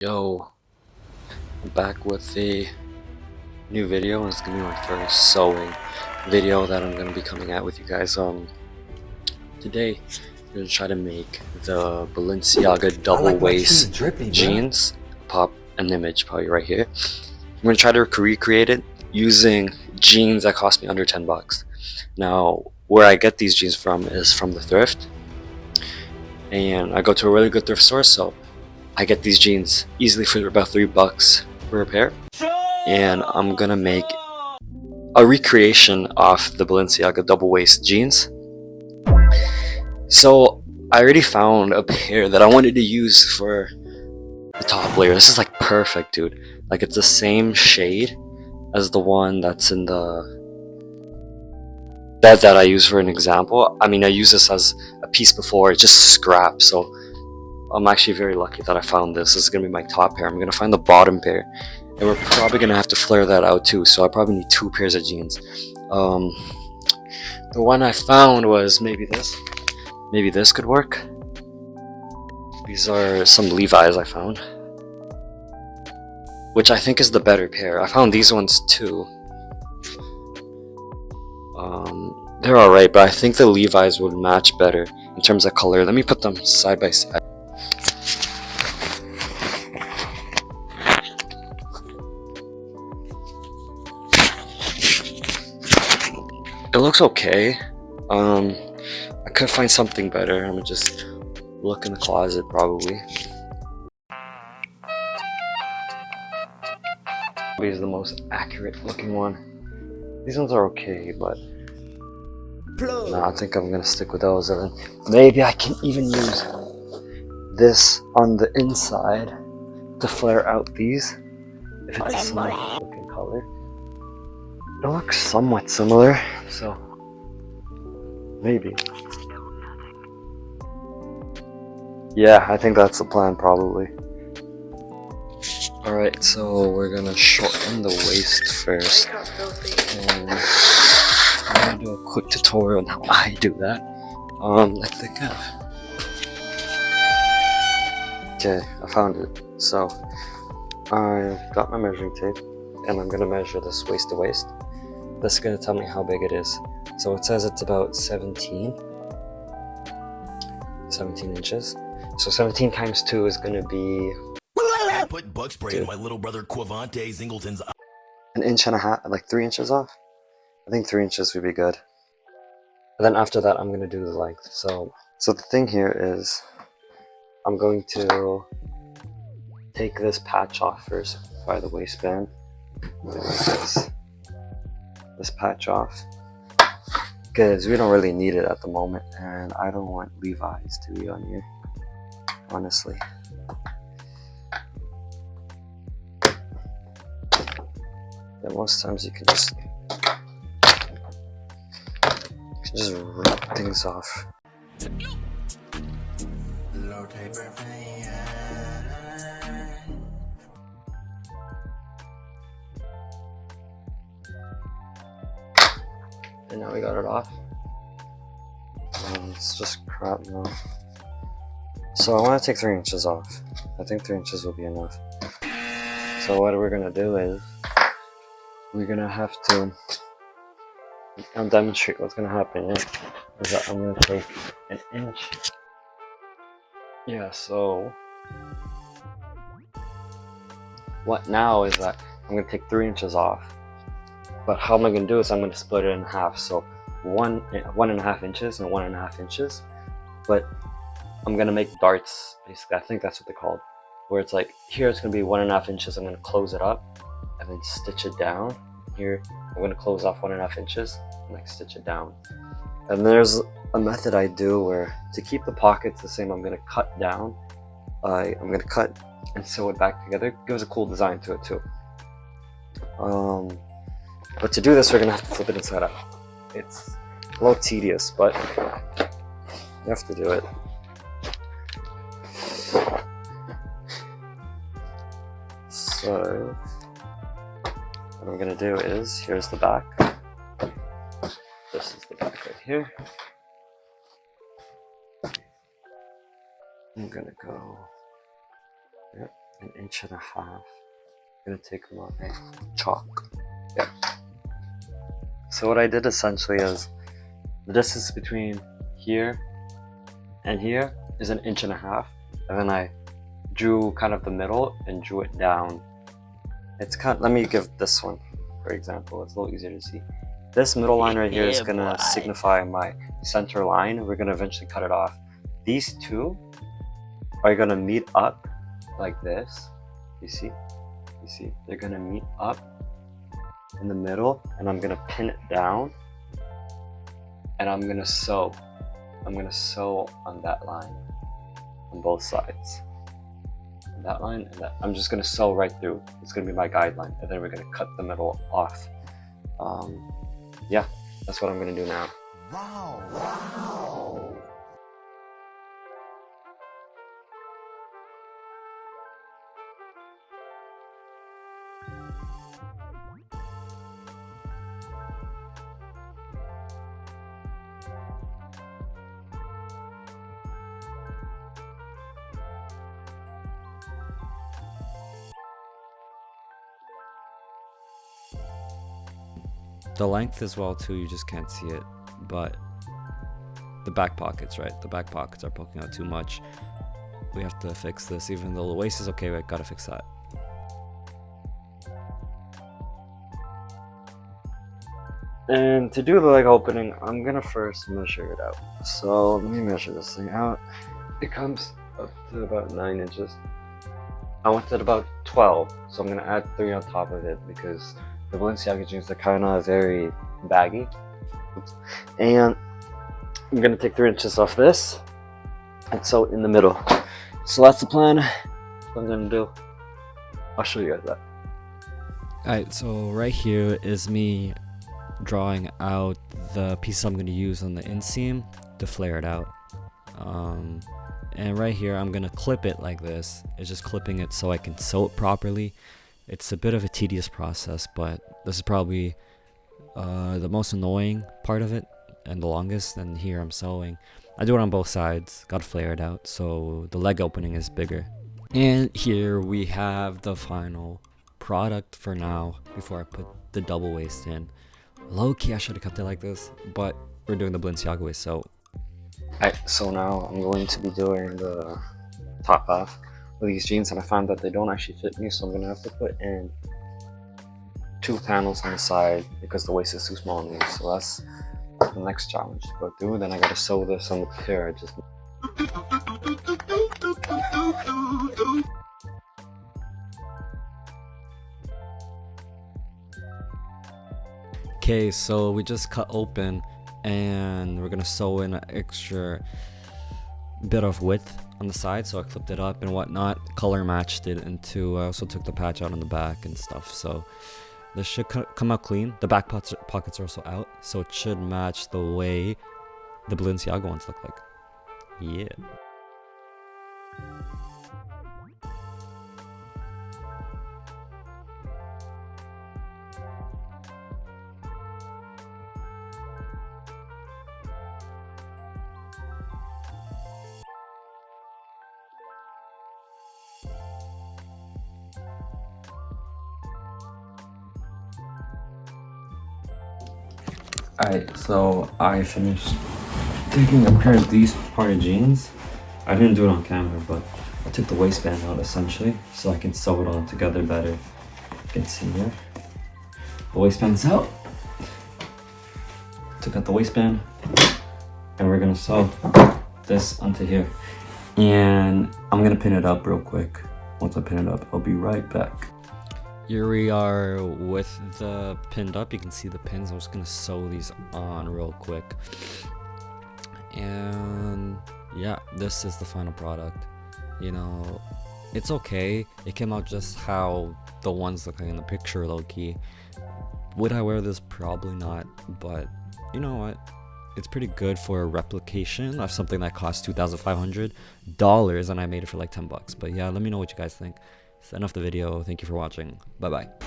Yo, I'm back with a new video, and it's gonna be my first sewing video that I'm gonna be coming at with you guys. Today I'm gonna try to make the Balenciaga double waist jeans. Pop an image probably right here. I'm gonna try to recreate it using jeans that cost me under 10 bucks. Now, where I get these jeans from is from the thrift, and I go to a really good thrift store, so I get these jeans easily for about 3 bucks per pair, and I'm gonna make a recreation of the Balenciaga double waist jeans. So I already found a pair that I wanted to use for the top layer. This is like perfect, dude. Like, it's the same shade as the one that's in the that I use for an example. I mean, I used this as a piece before. It just scrapped, so I'm actually very lucky that I found this. This is gonna be my top pair. I'm gonna find the bottom pair, and we're probably gonna have to flare that out too. So I probably need 2 pairs of jeans. The one I found was maybe this. Maybe this could work. These are some Levi's I found, which I think is the better pair. I found these ones too. They're alright, but I think the Levi's would match better in terms of color. Let me put them side by side. It looks okay. I could find something better. I'm gonna just look in the closet probably. Probably is the most accurate looking one. These ones are okay, but no, I think I'm gonna stick with those. And then maybe I can even use this on the inside to flare out these if it's a similar looking color. It looks somewhat similar, so maybe. Yeah, I think that's the plan probably. Alright, so we're gonna shorten the waist first, and I'm gonna do a quick tutorial on how I do that. I think okay, I found it. So I've got my measuring tape, and I'm gonna measure this waist to waist. This is gonna tell me how big it is. So it says it's about 17 inches. So 17 times 2 is gonna be I put bug spray in my little brother Quavante Zingleton's an inch and a half, like 3 inches off. I think 3 inches would be good. And then after that, I'm gonna do the length. So the thing here is, I'm going to take this patch off first by the waistband. This patch off, because we don't really need it at the moment, and I don't want Levi's to be on here, honestly. Yeah, most times you can just rip things off. And now we got it off. And it's just crap now. So I want to take 3 inches off. I think 3 inches will be enough. So what we're gonna do is, we're gonna have to, I'll demonstrate what's gonna happen here, is that I'm gonna take an inch. Yeah, so what now is that I'm gonna take 3 inches off. But how am I gonna do this? I'm gonna split it in half. So 1.5 inches and 1.5 inches. But I'm gonna make darts, basically. I think that's what they're called. Where it's like, here it's gonna be 1.5 inches. I'm gonna close it up and then stitch it down. Here I'm gonna close off 1.5 inches and like stitch it down. And there's a method I do where, to keep the pockets the same, I'm gonna cut down. I'm gonna cut and sew it back together. It gives a cool design to it too. But to do this, we're gonna have to flip it inside out. It's a little tedious, but you have to do it. So what I'm gonna do is, here's the back. This is the back right here. I'm gonna go here. an inch and a half. I'm gonna take my chalk. Yeah. So what I did essentially is the distance between here and here is an inch and a half, and then I drew kind of the middle and drew it down. It's kind of, let me give this one for example, it's a little easier to see. This middle line right here is gonna signify my center line. We're gonna eventually cut it off. These two are gonna meet up like this. You see, they're gonna meet up in the middle, and I'm gonna pin it down, and I'm gonna sew on that line on both sides. That line and that, I'm just gonna sew right through. It's gonna be my guideline, and then we're gonna cut the middle off. Yeah, that's what I'm gonna do now. Wow. The length as well too, you just can't see it, but the back pockets, right? The back pockets are poking out too much. We have to fix this. Even though the waist is okay, we gotta fix that. And to do the leg opening, I'm gonna first measure it out. So let me measure this thing out. It comes up to about 9 inches. I wanted about 12, so I'm gonna add 3 on top of it because the Balenciaga jeans are kind of very baggy. Oops. And I'm gonna take 3 inches off this and sew it in the middle. So that's the plan. What I'm gonna do. I'll show you guys that. Alright, so right here is me drawing out the pieces I'm going to use on the inseam to flare it out. And right here I'm going to clip it like this. It's just clipping it so I can sew it properly. It's a bit of a tedious process, but this is probably the most annoying part of it and the longest. And here I'm sewing. I do it on both sides, gotta flare it out so the leg opening is bigger. And here we have the final product for now before I put the double waist in. Low-key I should have kept it like this, but we're doing the Balenciaga waist, so. Alright, so now I'm going to be doing the top half of these jeans, and I found that they don't actually fit me, so I'm gonna have to put in 2 panels on the side because the waist is too small on me. So that's the next challenge to go through. Then I gotta sew this on the pair. I just Okay, so we just cut open and we're gonna sew in an extra bit of width on the side, so I clipped it up and whatnot, color matched it into, I also took the patch out on the back and stuff, so this should come out clean. The back pockets are also out, so it should match the way the Balenciaga ones look like. Yeah. Alright, so I finished taking a pair of these part of jeans. I didn't do it on camera, but I took the waistband out essentially so I can sew it all together better. You can see here. The waistband's out. Took out the waistband and we're gonna sew this onto here. And I'm gonna pin it up real quick. Once I pin it up, I'll be right back. Here we are with the pinned up. You can see the pins. I'm just gonna sew these on real quick. And yeah, this is the final product. You know, it's okay. It came out just how the ones look like in the picture, low-key. Would I wear this? Probably not, but you know what? It's pretty good for a replication of something that cost $2,500 and I made it for like $10. But yeah, let me know what you guys think. That's enough the video. Thank you for watching. Bye bye.